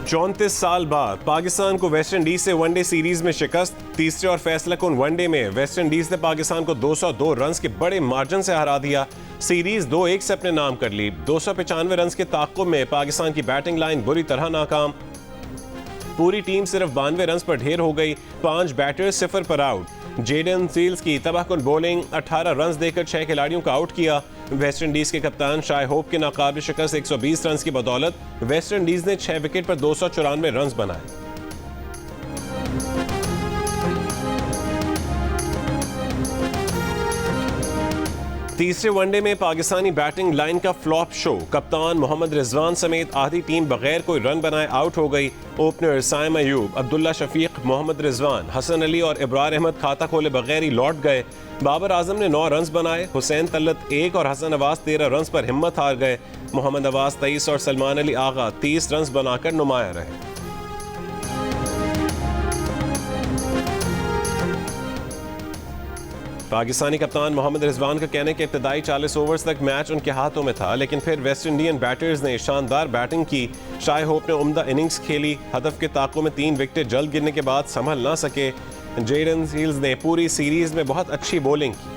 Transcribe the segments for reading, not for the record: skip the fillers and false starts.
34 साल बाद पाकिस्तान को वेस्ट इंडीज से वनडे सीरीज में शिकस्त। तीसरे और फैसला कुन वनडे में वेस्ट इंडीज ने पाकिस्तान को 202 रन के बड़े मार्जिन से हरा दिया। सीरीज 2-1 से अपने नाम कर ली। 295 रन के ताक़ुब में पाकिस्तान की बैटिंग लाइन बुरी तरह नाकाम। पूरी टीम सिर्फ 92 रन पर ढेर हो गई। 5 बैटर्स 0 पर आउट। जेडन सील्स की तबाहकुन बॉलिंग 18 रन देकर 6 खिलाड़ियों को आउट किया। वेस्ट इंडीज के कप्तान शाय होप के नाकाबिल शिकस्त 120 रन की बदौलत वेस्ट इंडीज ने 6 विकेट पर 294 रन बनाए। तीसरे वनडे में पाकिस्तानी बैटिंग लाइन का फ्लॉप शो। कप्तान मोहम्मद रिजवान समेत आधी टीम बगैर कोई रन बनाए आउट हो गई। ओपनर साइम अयूब, अब्दुल्ला शफीक, मोहम्मद रिजवान, हसन अली और इब्रार अहमद खाता खोले बगैर ही लौट गए। बाबर आजम ने 9 रन बनाए। हुसैन तल्लत 1 और हसन अवास 13 रन पर हिम्मत हार गए। मोहम्मद अवास 23 और सलमान अली आगा 30 रन बनाकर नुमाया रहे। पाकिस्तानी कप्तान मोहम्मद रिजवान का कहना है कि इब्तदाई 40 ओवर्स तक मैच उनके हाथों में था, लेकिन फिर वेस्ट इंडियन बैटर्स ने शानदार बैटिंग की। शाय होप ने उम्दा इनिंग्स खेली। हदफ के ताक़ों में 3 विकेट जल्द गिरने के बाद संभल ना सके। जेडन सील्स ने पूरी सीरीज में बहुत अच्छी बॉलिंग की।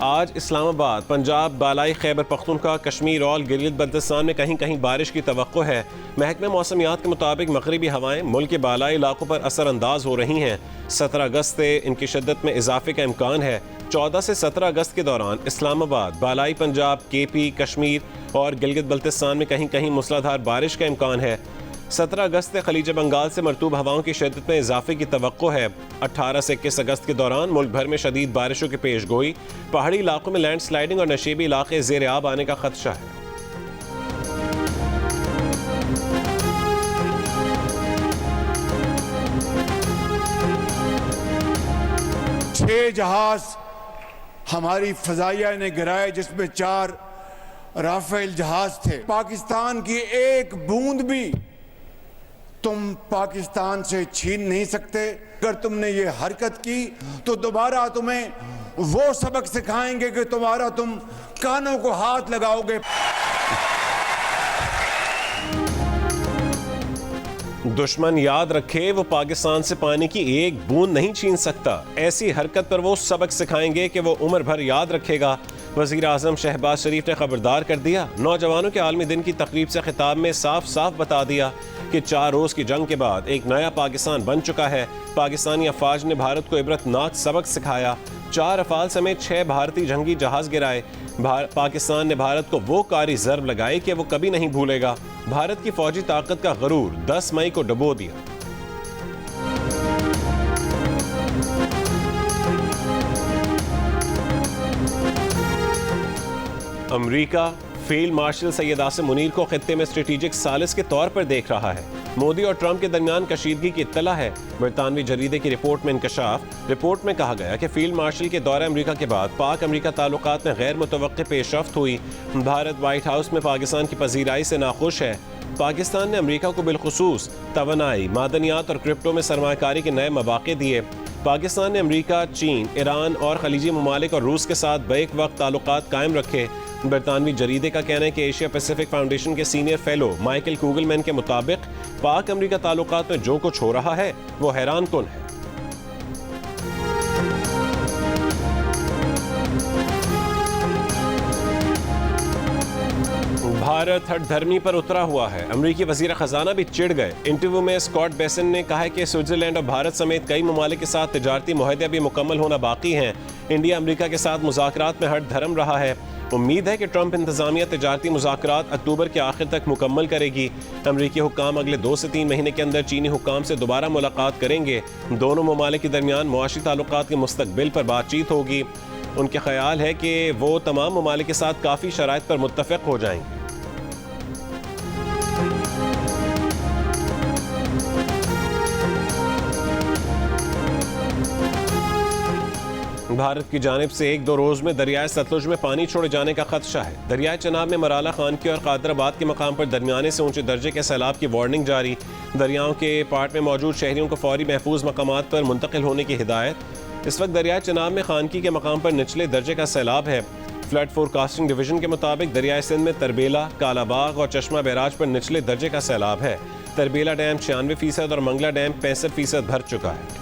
आज इस्लामाबाद, पंजाब, बालाई खैबर पख्तूनख्वा, कश्मीर और गिलगित बल्तिस्तान में कहीं कहीं बारिश की तवक्को है। महकमे मौसमियात के मुताबिक मगरिबी हवाएं मुल्क के बालाई इलाकों पर असरअंदाज हो रही हैं। 17 अगस्त से इनकी शिद्दत में इजाफे का इम्कान है। 14 से 17 अगस्त के दौरान इस्लामाबाद, बालाई पंजाब, KP, कश्मीर और गिलगित बल्तिस्तान में कहीं कहीं मूसलाधार बारिश का इम्कान है। 17 अगस्त से खलीज बंगाल से मरतूब हवाओं की शिद्दत में इजाफे की तवक्को है। 18 से 21 अगस्त के दौरान मुल्क भर में शदीद बारिशों की पेश गोई। पहाड़ी इलाकों में लैंड स्लाइडिंग और नशीबी इलाके ज़ेर आब आने का खदशा है। छह जहाज हमारी फजाइया ने गिराए, जिसमें 4 राफेल जहाज थे। पाकिस्तान की एक बूंद भी तुम पाकिस्तान से छीन नहीं सकते। अगर तुमने ये हरकत की तो दोबारा तुम्हें वो सबक सिखाएंगे कि तुम्हारा तुम कानों को हाथ लगाओगे। दुश्मन याद रखे, वो पाकिस्तान से पानी की एक बूंद नहीं छीन सकता। ऐसी हरकत पर वो सबक सिखाएंगे कि वो उम्र भर याद रखेगा। वज़ीर आज़म शहबाज शरीफ ने खबरदार कर दिया। नौजवानों के आलमी दिन की तकरीब से खिताब में साफ साफ बता दिया कि 4 रोज़ की जंग के बाद एक नया पाकिस्तान बन चुका है। पाकिस्तानी अफवाज ने भारत को इबरतनाक सबक सिखाया। 4 रफाल समेत 6 भारतीय जंगी जहाज गिराए। पाकिस्तान ने भारत को वो कारी ज़र्ब लगाई कि वो कभी नहीं भूलेगा। भारत की फौजी ताकत का गरूर 10 मई को डुबो दिया। America field marshal Syed Asim Munir को खित्ते में स्ट्रेटेजिक सालिस के तौर पर देख रहा है। मोदी और ट्रंप के दरमियान कशीदगी की इत्तला है। बरतानवी जरीदे की रिपोर्ट में इंकशाफ। रिपोर्ट में कहा गया कि फील्ड मार्शल के दौरे अमेरिका के बाद पाक अमेरिका ताल्लुकात में गैर मुतवक्किल पेशरफ्त हुई। भारत व्हाइट हाउस में पाकिस्तान की पजीराई से नाखुश है। पाकिस्तान ने अमेरिका को बिलखुसूस तवानाई, मादनियात और क्रिप्टो में सरमायाकारी के नए मौके दिए। पाकिस्तान ने अमेरिका, चीन, ईरान और खलीजी ममालिक और रूस के साथ बैक वक्त ताल्लुकात कायम रखे। बरतानवी जरीदे का कहना है कि एशिया पैसिफिक फाउंडेशन के सीनियर फेलो माइकल कूगलमैन के मुताबिक पाक अमेरिका ताल्लुकात में जो कुछ हो रहा है वो हैरान कुन है। भारत हठधर्मी पर उतरा हुआ है। अमेरिकी वजीर खजाना भी चिढ़ गए। इंटरव्यू में स्कॉट बेसन ने कहा है कि स्विट्जरलैंड और भारत समेत कई ममालिक के साथ तिजारती मुआहदे भी मुकम्मल होना बाकी हैं। इंडिया अमेरिका के साथ मुज़ाकरात में हठधर्म रहा है। उम्मीद है कि ट्रंप इंतजामिया तिजारती मुज़ाकरात अक्टूबर के आखिर तक मुकम्मल करेगी। अमेरिकी हुक्काम अगले 2 से 3 महीने के अंदर चीनी हुक्काम से दोबारा मुलाकात करेंगे। दोनों ममालिक के दरमियान मुआशी ताल्लुकात के मुस्तकबिल पर बातचीत होगी। उनके ख्याल है कि वो तमाम ममालिक के साथ काफ़ी शराइत पर मुत्तफ़िक हो जाएंगे। भारत की जानिब से 1-2 रोज़ में दरियाए सतलुज में पानी छोड़े जाने का खदशा है। दरियाए चनाब में मराला खानकी और कादराबाद के मकाम पर दरमियाने से ऊंचे दर्जे के सैलाब की वार्निंग जारी। दरियाओं के पार्ट में मौजूद शहरियों को फौरी महफूज मकामात पर मुंतकिल होने की हिदायत। इस वक्त दरियाए चनाब में खानकी के मकाम पर निचले दर्जे का सैलाब है। फ्लड फोरकास्टिंग डिवीजन के मुताबिक दरियाए सिंध में तरबेला, कालाबाग और चश्मा बैराज पर निचले दर्जे का सैलाब है। तरबेला डैम 96% और मंगला डैम 65% भर चुका है।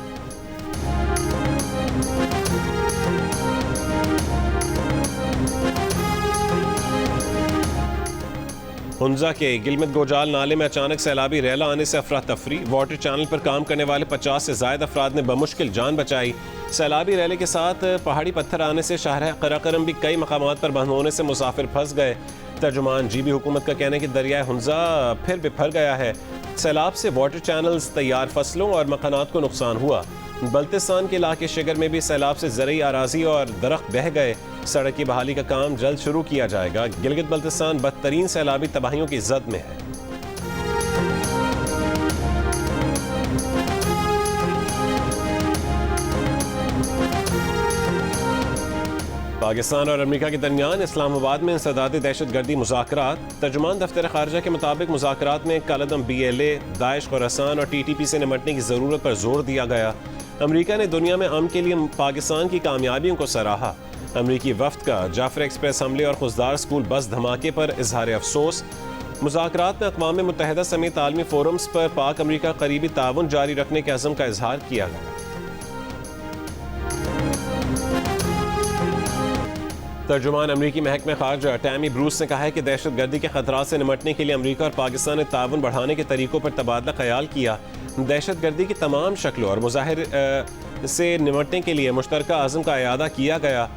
हुंजा के गिलमित गोजाल नाले में अचानक सैलाबी रैला आने से अफरा तफरी। वाटर चैनल पर काम करने वाले 50 से ज्यादा अफराद ने बमुश्किल जान बचाई। सैलाबी रैले के साथ पहाड़ी पत्थर आने से शाहराह कराकरम भी कई मकामात पर बंद होने से मुसाफिर फंस गए। तर्जुमान जीबी हुकूमत का कहना है कि दरियाए हुंजा फिर बिफर गया है। सैलाब से वाटर चैनल्स, तैयार फसलों और मकानात को नुकसान हुआ। बल्तिस्तान के इलाके शिगर में भी सैलाब से ज़रई अराजी और दरख्त बह गए। सड़क की बहाली का काम जल्द शुरू किया जाएगा। गिलगित बल्तिस्तान बदतरीन सैलाबी तबाहियों की जद में है। पाकिस्तान और अमेरिका के दरमियान इस्लामाबाद में इंसदादी दहशतगर्दी मुज़ाकरात। तर्जुमान दफ्तर खारजा के मुताबिक मुज़ाकरात में कालदम BLA, दाइश, खुरासान और TTP से निमटने की ज़रूरत पर जोर दिया गया। अमेरिका ने दुनिया में अमन के लिए पाकिस्तान की कामयाबियों को सराहा। अमेरिकी वफ्द का जाफर एक्सप्रेस हमले और खुशदार स्कूल बस धमाके पर इजहार अफसोस। मुज़ाकरात में अक़वाम मुत्तहिदा समेत आलमी फोरम्स पर पाक अमेरिका करीबी ताउन जारी रखने के अज़म का इजहार किया गया। तर्जुमान अमरीकी महकमे खारजा टैमी ब्रूस ने कहा है कि दहशतगर्दी के खतरात से निमटने के लिए अमरीका और पाकिस्तान ने ताउन बढ़ाने के तरीकों पर तबादला ख्याल किया। दहशतगर्दी की तमाम शक्लों और मुजाहिर से निमटने के लिए मुश्तरका आज़म का इयादा किया गया।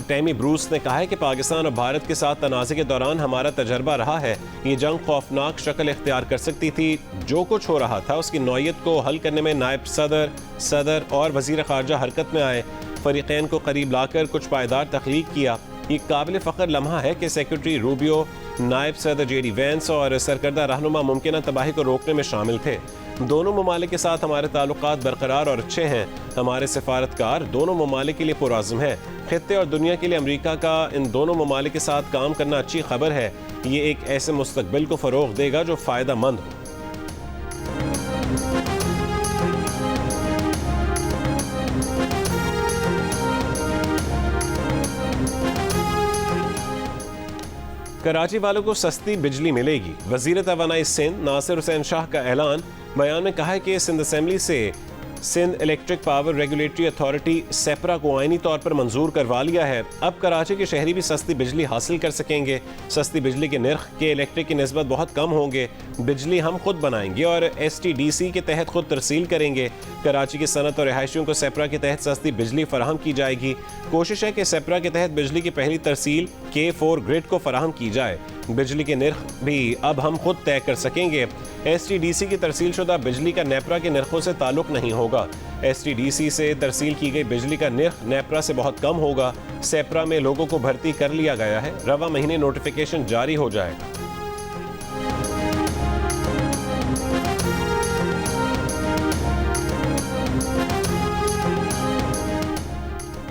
टैमी ब्रूस ने कहा है कि पाकिस्तान और भारत के साथ तनाज़े के दौरान हमारा तजर्बा रहा है। ये जंग खौफनाक शक्ल इख्तियार कर सकती थी। जो कुछ हो रहा था उसकी नौयत को हल करने में नायब सदर और वज़ीर खारजा हरकत में आए। फरीक़ैन को करीब लाकर कुछ पायदार तख्लीक किया। ये काबिल फ़ख्र लम्हा है कि सेक्रेटरी रूबियो, नायब सदर JD वैंस और सरकर्दा रहनुमा मुमकिन तबाही को रोकने में शामिल थे। दोनों ममालिक के साथ हमारे ताल्लुकात बरकरार और अच्छे हैं। हमारे सफारतकार दोनों ममालिक के लिए पुरआज़म है। खित्ते और दुनिया के लिए अमेरिका का इन दोनों ममालिक के साथ काम करना अच्छी खबर है। ये एक ऐसे मुस्तकबिल को फ़रोग़ देगा जो फ़ायदा मंद हो। कराची वालों को सस्ती बिजली मिलेगी। वज़ीर तवानाई सिंध नासिर हुसैन शाह का ऐलान। बयान में कहा है कि सिंध असेंबली से Sindh electric power regulatory authority SEPRA को आईनी तौर पर मंजूर करवा लिया है। अब कराची के शहरी भी सस्ती बिजली हासिल कर सकेंगे। सस्ती बिजली के नर्ख के इलेक्ट्रिक की निस्बत बहुत कम होंगे। बिजली हम खुद बनाएंगे और STDC के तहत खुद तरसील करेंगे। कराची की सनत और रिहायशियों को सेपरा के तहत सस्ती बिजली फराहम की जाएगी। कोशिश है कि सेपरा के तहत बिजली की पहली तरसील K4 ग्रिड को फराहम की जाए। बिजली के नर्ख भी अब हम खुद तय कर सकेंगे। STDC की तरसील शुदा बिजली का नेपरा के नर्खों से ताल्लुक नहीं होगा। STDC से तरसील की गई बिजली का नर्ख नेपरा से बहुत कम होगा। सेपरा में लोगों को भर्ती कर लिया गया है। रवा महीने नोटिफिकेशन जारी हो जाएगा।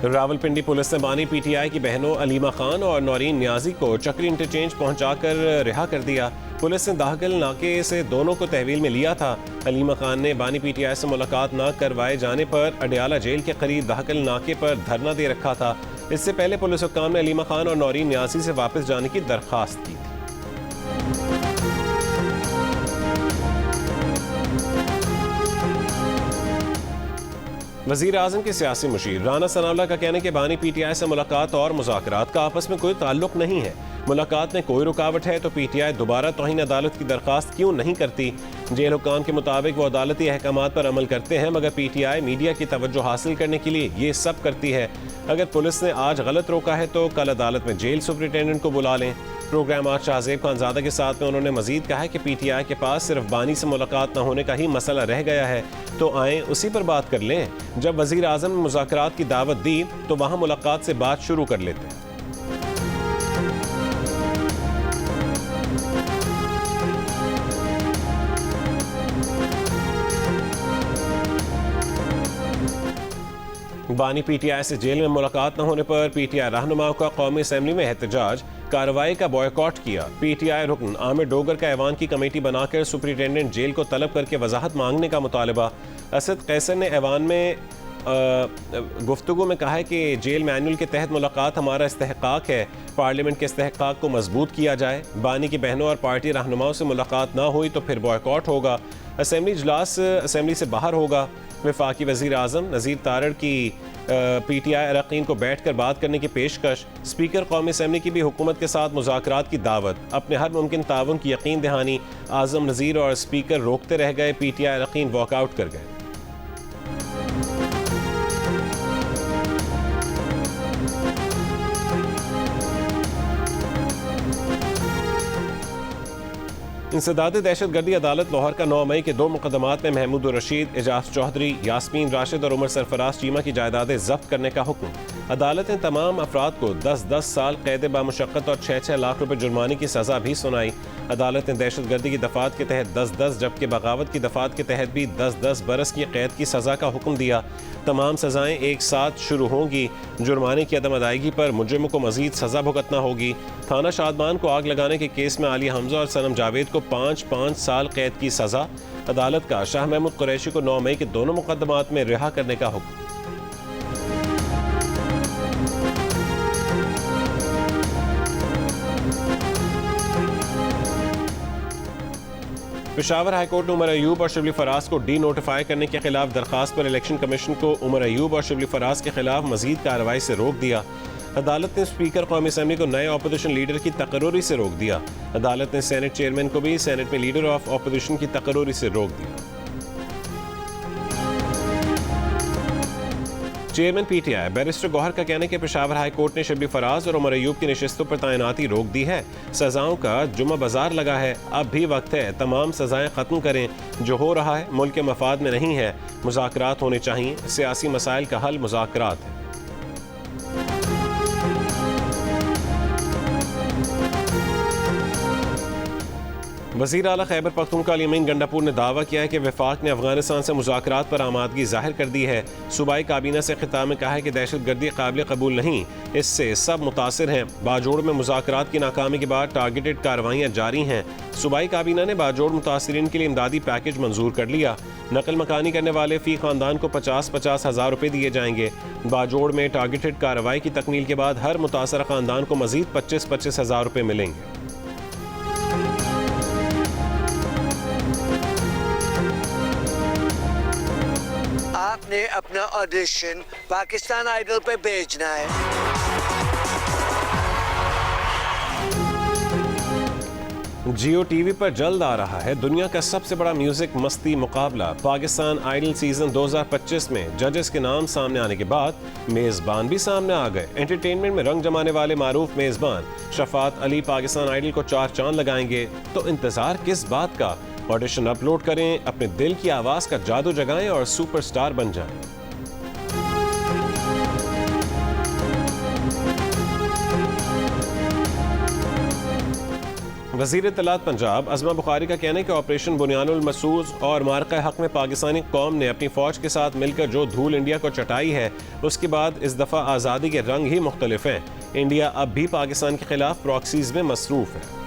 रावलपिंडी पुलिस ने बानी PTI की बहनों अलीमा खान और नौरीन न्याजी को चक्री इंटरचेंज पहुंचाकर रिहा कर दिया। पुलिस ने दाखिल नाके से दोनों को तहवील में लिया था। अलीमा खान ने बानी PTI से मुलाकात न करवाए जाने पर अडियाला जेल के करीब दाखिल नाके पर धरना दे रखा था। इससे पहले पुलिस हुक्काम ने अलीमा खान और नौरीन न्याजी से वापस जाने की दरख्वास्त की थी। वज़ीर आज़म के सियासी मुशीर राना सनाउल्लाह का कहना है कि बानी PTI से मुलाकात और मुज़ाकरात का आपस में कोई ताल्लुक नहीं है। मुलाकात में कोई रुकावट है तो PTI दोबारा तौहीन अदालत की दरख्वास्त क्यों नहीं करती। जेल हुक्काम के मुताबिक वो अदालती अहकामात पर अमल करते हैं, मगर PTI मीडिया की तवज्जो हासिल करने के लिए ये सब करती है। अगर पुलिस ने आज गलत रोका है तो कल अदालत में जेल सुपरिटेंडेंट को बुला लें। प्रोग्राम आज शाहजेब खानजादा के साथ में उन्होंने मजीद कहा है कि PTI के पास सिर्फ बानी से मुलाकात न होने का ही मसला रह गया है, तो आएँ उसी पर बात कर लें। जब वज़ीर आज़म ने मुज़ाकरात की दावत दी तो वहाँ मुलाकात से बात शुरू कर लेते हैं। बानी PTI से जेल में मुलाकात न होने पर PTI रहनुमाओं का कौमी असेंबली में एहतजाज। कार्रवाई का बॉयकॉट किया। PTI रुकन आमिर डोगर का ऐवान की कमेटी बनाकर सुपरिटेंडेंट जेल को तलब करके वजाहत मांगने का मुतालबा। असद कैसर ने ऐवान में गुफ्तगू में कहा है कि जेल मैनुअल के तहत मुलाकात हमारा इस्तेहकाक है, पार्लियामेंट के इस्तेहकाक को मजबूत किया जाए। बानी की बहनों और पार्टी रहनुमाओं से मुलाकात ना हुई तो फिर बॉयकॉट होगा। असेंबली इजलास असेंबली से बाहर होगा। वफाकी वज़ीर आज़म नज़ीर तारड़ की PTI अरकान को बैठ कर बात करने की पेशकश। स्पीकर कौमी असेंबली की भी हुकूमत के साथ मुज़ाकरात की दावत। अपने हर मुमकिन ताउन की यकीन दहानी। आज़म नज़ीर और स्पीकर रोकते रह गए, PTI अरकान वॉकआउट कर गए। इंसदाद दहशतगर्दी अदालत लाहौर का 9 मई के 2 मुकदमात में महमूद रशीद, एजाज चौधरी, यास्मीन राशिद और उमर सरफराज चीमा की जायदादें जब्त करने का हुक्म। अदालत ने तमाम अफराद को 10-10 साल कैद बामुशक्कत और 6-6 लाख रुपए जुर्माने की सजा भी सुनाई। अदालत ने दहशतगर्दी की दफात के तहत 10-10 जबकि बगावत की दफात के तहत भी 10-10 बरस की कैद की सजा का हुक्म दिया। तमाम सजाएं एक साथ शुरू होंगी। जुर्माने की अदम अदायगी पर मुजरिमों को मजीद सजा भुगतना होगी। थाना शादमान को आग लगाने के केस में आलिया हमजा और सनम जावेद को 5-5 साल कैद की सजा। अदालत का शाह महमूद कुरैशी को 9 मई के दोनों मुकदमात में रिहा करने का हुक्म। पेशावर हाईकोर्ट ने उमर अयूब और शिबली फराज को डी नोटिफाई करने के खिलाफ दरखास्त पर इलेक्शन कमीशन को उमर अयूब और शिबली फराज के खिलाफ मजीद कार्रवाई से रोक दिया। अदालत ने स्पीकर कौमी असेंबली को नए अपोजिशन लीडर की तकर्रुरी से रोक दिया। अदालत ने सेनेट चेयरमैन को भी सेनेट में लीडर ऑफ अपोजिशन की तकर्रुरी से रोक दिया। चेयरमैन PTI बैरिस्टर गौहर का कहना है कि पेशावर हाई कोर्ट ने शिबली फराज और उमर अयूब की नशिस्तों पर तैनाती रोक दी है। सजाओं का जुम्मा बाजार लगा है, अब भी वक्त है तमाम सजाएं खत्म करें। जो हो रहा है मुल्क के मफाद में नहीं है। मुज़ाकरात होने चाहिए। सियासी मसाइल का हल मुज़ाकरात है। वज़ीर आला खैबर पख्तूनख्वा अली अमीन गंडापुर ने दावा किया है कि वफाक ने अफगानिस्तान से मुज़ाकरात पर आमादगी जाहिर कर दी है। सूबाई काबीना से खिताब में कहा है कि दहशतगर्दी काबिल कबूल नहीं, इससे सब मुतासिर हैं। बाजोड़ में मुज़ाकरात की नाकामी के बाद टारगेटेड कार्रवाइयाँ जारी हैं। सूबाई काबीना ने बाजोड़ मुतासरीन के लिए इमदादी पैकेज मंजूर कर लिया। नकल मकानी करने वाले फ़ी ख़ानदान को 50-50 हज़ार रुपये दिए जाएंगे। बाजोड़ में टारगेटेड कार्रवाई की तकमील के बाद हर मुतासरा ख़ानदान को मज़ीद 25-25 हज़ार रुपये मिलेंगे। आपने अपना ऑडिशन पाकिस्तान आइडल पे भेजना है। जियो टीवी पर जल्द आ रहा है दुनिया का सबसे बड़ा म्यूजिक मस्ती मुकाबला। पाकिस्तान आइडल सीजन 2025 में जजेस के नाम सामने आने के बाद मेजबान भी सामने आ गए। एंटरटेनमेंट में रंग जमाने वाले मारूफ मेजबान शफात अली पाकिस्तान आइडल को 4 चांद लगाएंगे, तो इंतजार किस बात का। ऑडिशन अपलोड करें, अपने दिल की आवाज का जादू जगाएं और सुपरस्टार बन जाएं। वज़ीर इत्तलात पंजाब अज़मा बुखारी का कहना है कि ऑपरेशन बुनियानुल मसूस और मार्का हक में पाकिस्तानी कौम ने अपनी फ़ौज के साथ मिलकर जो धूल इंडिया को चटाई है, उसके बाद इस दफ़ा आज़ादी के रंग ही मुख्तलिफ हैं। इंडिया अब भी पाकिस्तान के खिलाफ प्रॉक्सीज में मसरूफ़ है।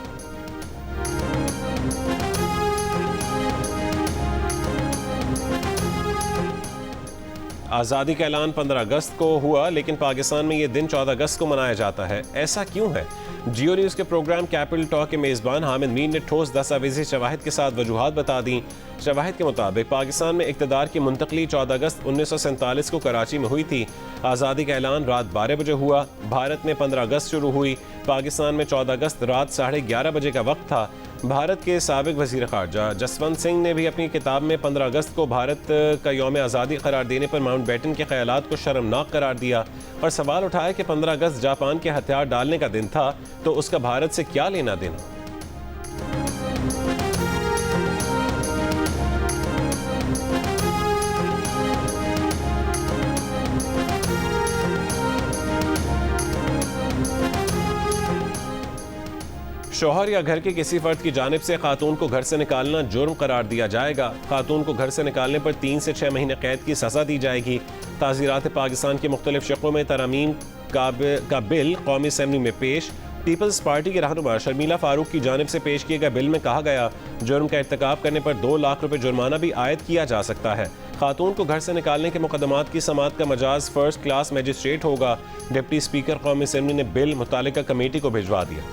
आज़ादी का ऐलान 15 अगस्त को हुआ, लेकिन पाकिस्तान में ये दिन 14 अगस्त को मनाया जाता है। ऐसा क्यों है? जियो न्यूज़ के प्रोग्राम कैपिटल टॉक के मेज़बान हामिद मीर ने ठोस दस्तावेज़ी शवाहिद के साथ वजूहात बता दी। शवाहिद के मुताबिक पाकिस्तान में इक़्तिदार की मुंतकली 14 अगस्त 1947 को कराची में हुई थी। आज़ादी का ऐलान रात 12 बजे हुआ। भारत में 15 अगस्त शुरू हुई। पाकिस्तान में 14 अगस्त रात 11:30 बजे का वक्त था। भारत के साबिक वज़ीर ख़ारजा जसवंत सिंह ने भी अपनी किताब में 15 अगस्त को भारत का यौम आज़ादी करार देने पर माउंटबेटन के ख़यालात को शर्मनाक करार दिया और सवाल उठाया कि 15 अगस्त जापान के हथियार डालने का दिन था, तो उसका भारत से क्या लेना देना। शौहर या घर के किसी फर्द की जानिब से खातून को घर से निकालना जुर्म करार दिया जाएगा। खातून को घर से निकालने पर 3 से 6 महीने कैद की सज़ा दी जाएगी। ताज़ीरात पाकिस्तान के मुख्तलिफ शक्लों में तरमीम का बिल कौमी असेंबली में पेश। पीपल्स पार्टी के रहनुमा शर्मिला फारूक की जानिब से पेश किए गए बिल में कहा गया जुर्म का इर्तिकाब करने पर 2 लाख रुपए जुर्माना भी आयद किया जा सकता है। खातून को घर से निकालने के मुकदमात की समाअत का मजाज फर्स्ट क्लास मजिस्ट्रेट होगा। डिप्टी स्पीकर कौमी असेंबली ने बिल मुतालिका कमेटी को भिजवा दिया।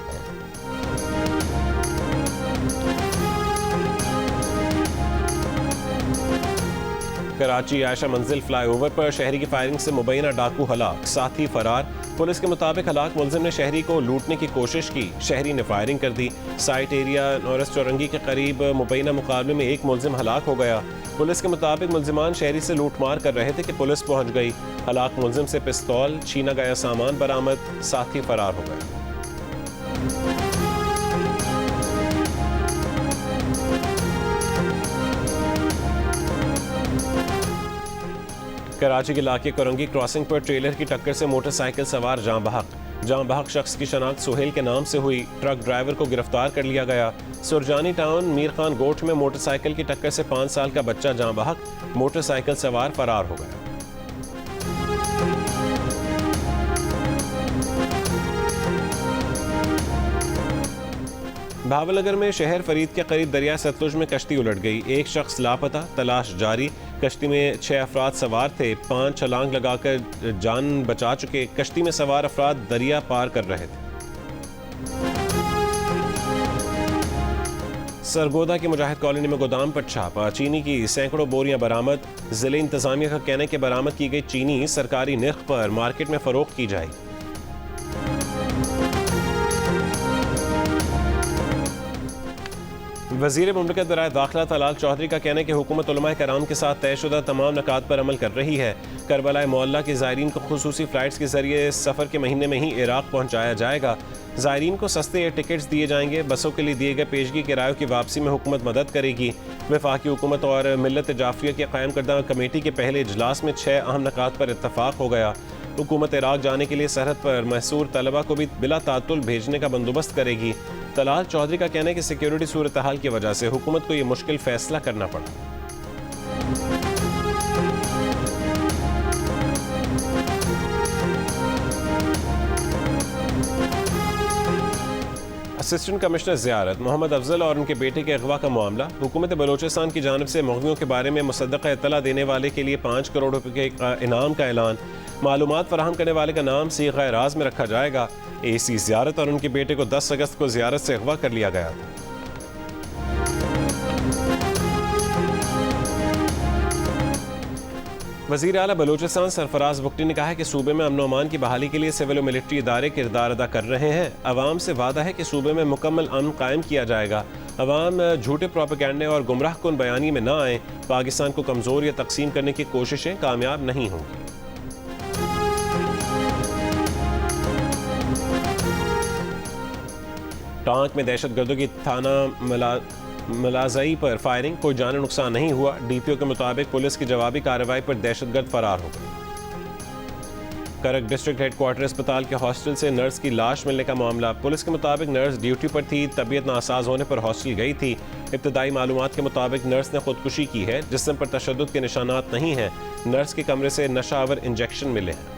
कराची आयशा मंजिल फ्लाईओवर पर शहरी की फायरिंग से मुबैना डाकू हलाक, साथी फरार। पुलिस के मुताबिक हलाक मुलजिम ने शहरी को लूटने की कोशिश की, शहरी ने फायरिंग कर दी। साइट एरिया नौरस चौरंगी के करीब मुबैना मुकाबले में एक मुलजिम हलाक हो गया। पुलिस के मुताबिक मुलजिमान शहरी से लूटमार कर रहे थे कि पुलिस पहुंच गई। हलाक मुलजिम से पिस्तौल, छीना गया सामान बरामद, साथी फरार हो गए। कराची के इलाके कोरंगी क्रॉसिंग पर ट्रेलर की टक्कर से मोटरसाइकिल सवार जाँ बहक शख्स की शनाख्त सुहेल के नाम से हुई। ट्रक ड्राइवर को गिरफ्तार कर लिया गया। सुरजानी टाउन मीर खान गोठ में मोटरसाइकिल की टक्कर से 5 साल का बच्चा जाँ बहक, मोटरसाइकिल सवार फरार हो गया। भावलगर में शहर फरीद के करीब दरिया सतलुज में कश्ती उलट गई। एक शख्स लापता, तलाश जारी। कश्ती में 6 अफराद सवार थे, 5 छलांग लगाकर जान बचा चुके। कश्ती में सवार अफराद दरिया पार कर रहे थे। सरगोदा की मुजाहिद कॉलोनी में गोदाम पर छापा, चीनी की सैकड़ों बोरियां बरामद। जिले इंतजामिया का कहना है कि बरामद की गई चीनी सरकारी निर्ख पर मार्केट में फरोख्त की जाएगी। वज़ीर मुमलिकत बराए दाखिला तलाल चौधरी का कहना है कि हुकूमत उलमाए कराम के साथ तयशुदा तमाम नकात पर अमल कर रही है। करबला मोहल्ला के ज़ायरीन को खुसूसी फ़्लाइट्स के ज़रिए सफ़र के महीने में ही इराक़ पहुँचाया जाएगा। ज़ायरीन को सस्ते एयर टिकट्स दिए जाएंगे। बसों के लिए दिए गए पेशगी किरायों की वापसी में हुकूमत मदद करेगी। वफाकी हुकूमत और मिल्लत जाफरिया के क़ायम करदा कमेटी के पहले इजलास में 6 अहम नकात पर इत्तफाक हो गया। हुकूमत इराक़ जाने के लिए सरहद पर महसूर तलबा को भी बिला तातुल भेजने का बंदोबस्त करेगी। तलाल चौधरी का कहना है कि सिक्योरिटी सूरत हाल की वजह से हुकूमत को ये मुश्किल फैसला करना पड़ा। असिस्टेंट कमिश्नर ज़ियारत मोहम्मद अफजल और उनके बेटे के अगवा का मामला। हुकूमत बलोचिस्तान की जानिब से मुग़वियों के बारे में मुसद्दक़ा इत्तला देने वाले के लिए 5 करोड़ रुपये के इनाम का ऐलान। मालूमात फराहम करने वाले का नाम सीग़ा राज में रखा जाएगा। AC ज़ियारत और उनके बेटे को 10 अगस्त को ज़ियारत से अगवा कर लिया गया था। वज़ीर आला बलूचिस्तान सरफराज बुगटी ने कहा है कि सूबे में अमन अमान की बहाली के लिए सिविल और मिलिट्री इदारे किरदार अदा कर रहे हैं। अवाम से वादा है कि सूबे में मुकम्मल अमन कायम किया जाएगा। अवाम झूठे प्रोपेगेंडे और गुमराह कुन बयानी में ना आए। पाकिस्तान को कमज़ोर या तकसीम करने की कोशिशें कामयाब नहीं होंगी। टांक में दहशतगर्दों की थाना मलाजई पर फायरिंग, कोई जानी नुकसान नहीं हुआ। DPO के मुताबिक पुलिस की जवाबी कार्रवाई पर दहशतगर्द फरार हो गए। करक डिस्ट्रिक्ट हेडक्वार्टर अस्पताल के हॉस्टल से नर्स की लाश मिलने का मामला। पुलिस के मुताबिक नर्स ड्यूटी पर थी, तबीयत नासाज होने पर हॉस्टल गई थी। इब्तदाई मालूमात के मुताबिक नर्स ने खुदकुशी की है। जिस्म पर तशद्दुद के निशानात नहीं हैं। नर्स के कमरे से नशावर इंजेक्शन मिले हैं।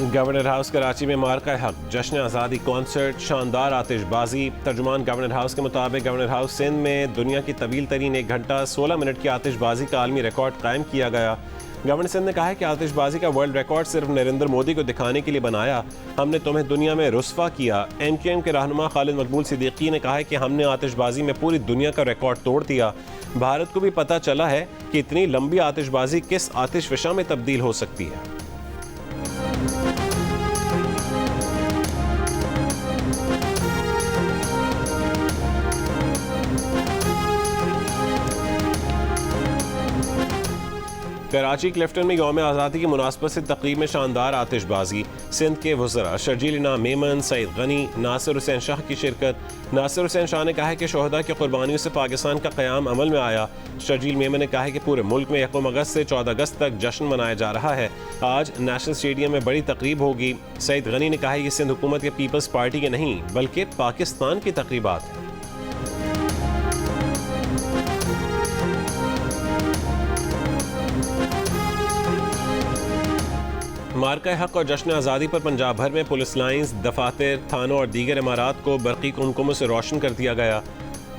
गवर्नर हाउस कराची में मार्का हक, जश्न आज़ादी कॉन्सर्ट, शानदार आतिशबाजी। तर्जुमान गवर्नर हाउस के मुताबिक गवर्नर हाउस सिंध में दुनिया की तवील तरीन 1 घंटा 16 मिनट की आतिशबाजी का आलमी रिकॉर्ड कायम किया गया। गवर्नर सिंध ने कहा है कि आतिशबाजी का वर्ल्ड रिकॉर्ड सिर्फ नरेंद्र मोदी को दिखाने के लिए बनाया। हमने तुम्हें दुनिया में रुस्वा किया। MKM के रहनुमा खालिद मकबूल सिद्दीकी ने कहा है कि हमने आतिशबाजी में पूरी दुनिया का रिकॉर्ड तोड़ दिया। भारत को भी पता चला है कि इतनी लंबी आतिशबाजी किस आतिशफशा में तब्दील हो सकती है। कराची क्लिफ्टन में यौम आज़ादी की मुनासबत से तकरीब में शानदार आतिशबाजी। सिंध के वज़रा शर्जील इनाम मेमन, सईद गनी, नासिर हुसैन शाह की शिरकत। नासिर हुसैन शाह ने कहा है कि शोहदा की कुर्बानियों से पाकिस्तान का क़याम अमल में आया। शर्जील मेमन ने कहा है कि पूरे मुल्क में 1 अगस्त से 14 अगस्त तक जश्न मनाया जा रहा है। आज नेशनल स्टेडियम में बड़ी तकरीब होगी। सईद गनी ने कहा है कि सिंध हुकूमत या पीपल्स पार्टी के नहीं बल्कि पाकिस्तान की तकरीबात हैं। मार्का हक और जश्न आज़ादी पर पंजाब भर में पुलिस लाइन्स, दफातर, थानों और दीगर इमारात को बरक़ी कुमकुमों से रोशन कर दिया गया।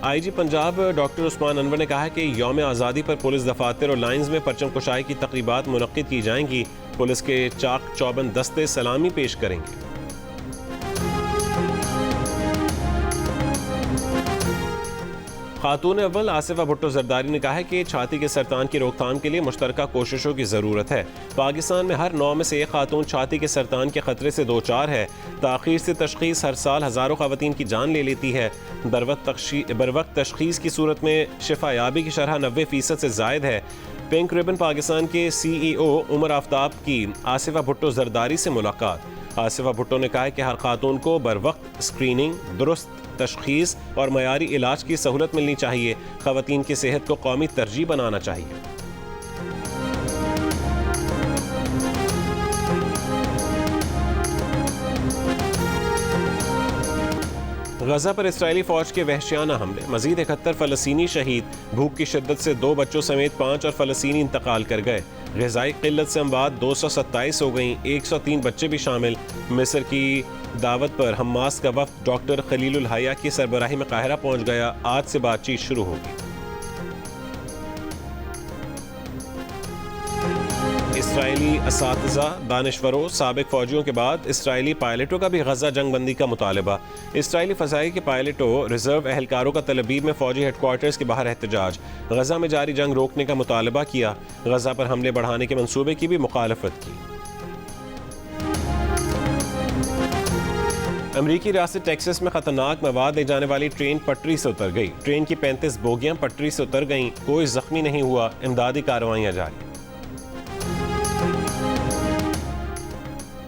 IG पंजाब डॉक्टर उस्मान अनवर ने कहा है कि यौम आज़ादी पर पुलिस दफातर और लाइन्स में परचम कुशाई की तकरीबात मुनक्किद की जाएंगी। पुलिस के चाक चौबंद दस्ते सलामी पेश करेंगे। खातून अव्वल आसिफा भुट्टो जरदारी ने कहा है कि छाती के सरतान की रोकथाम के लिए मुश्तरका कोशिशों की ज़रूरत है। पाकिस्तान में हर 9 में से एक खातून छाती के सरतान के ख़तरे से दो चार है। ताख़ीर से तशख़ीस हर साल हज़ारों ख़वातीन की जान ले लेती है। बरवक्त तशख़ीस की सूरत में शिफायाबी की शरह 90% से ज़ायद है। पिंक रिबन पाकिस्तान के CEO उमर आफ्ताब की आसिफा भुट्टो जरदारी से मुलाकात। आसिफा भुट्टो ने कहा है कि हर खातून को बरवक्त स्क्रीनिंग, दुरुस्त तशख़ीस और मयारी इलाज की सहूलत मिलनी चाहिए। ख़वातीन की सेहत को कौमी तरजीह बनाना चाहिए। गजा पर इसराइली फौज के वहशियाना हमले, मजीद 71 फ़लस्तीनी शहीद। भूख की शिद्दत से 2 बच्चों समेत 5 और फ़लस्तीनी इंतकाल कर गए। ग़िज़ाई क़िल्लत से अमवात 227 हो गई, 103 बच्चे भी शामिल। मिस्र की दावत पर हमास का वफ़द डॉक्टर खलीलुल हया की सरबराही में काहिरा पहुँच गया। आज से बातचीत शुरू होगी। इसराइली असातिज़ा, दानिशवरों, साबिक फ़ौजियों के बाद इसराइली पायलटों का भी गजा जंग बंदी का मुतालबा। इसराइली फ़ज़ाई के पायलटों, रिजर्व एहलकारों का तलबीब में फ़ौजी हेडक्वार्टर्स के बाहर एहतजाज। गजा में जारी जंग रोकने का मुतालबा किया। गजा पर हमले बढ़ाने के मंसूबे की भी मुखालफत की। अमरीकी रियासत टेक्सास में खतरनाक मवाद ले जाने वाली ट्रेन पटरी से उतर गई। ट्रेन की 35 बोगियां पटरी से उतर गईं। कोई जख्मी नहीं हुआ। इमदादी कार्रवाइयां जारी।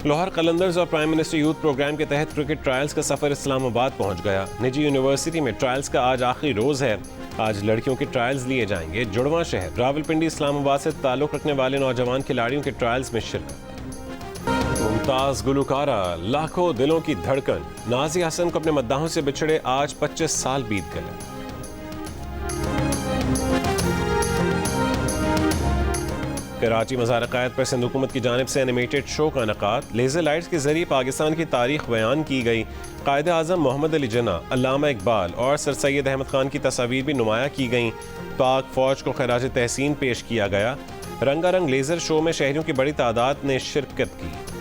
लाहौर कलंदर्स और प्राइम मिनिस्टर यूथ प्रोग्राम के तहत क्रिकेट ट्रायल्स का सफर इस्लामाबाद पहुंच गया। निजी यूनिवर्सिटी में ट्रायल्स का आज आखिरी रोज है। आज लड़कियों के ट्रायल्स लिए जाएंगे। जुड़वां शहर रावलपिंडी इस्लामाबाद से ताल्लुक रखने वाले नौजवान खिलाड़ियों के ट्रायल्स में शिरकत। मुमताज गुलकारा, लाखों दिलों की धड़कन। नाज़िया हसन को अपने मद्दाहों से बिछड़े आज 25 साल बीत गए। कराची मज़ार क़ायद पर सिंध हुकूमत की जानिब से एनिमेटेड शो का इनेकाद। लेज़र लाइट्स के जरिए पाकिस्तान की तारीख बयान की गई। कायद आज़म मोहम्मद अली जिन्ना, अल्लामा इकबाल और सर सैयद अहमद खान की तस्वीर भी नुमाया की गईं। पाक फ़ौज को खराज तहसीन पेश किया गया। रंगारंग लेज़र शो में शहरियों की बड़ी तादाद ने शिरकत की।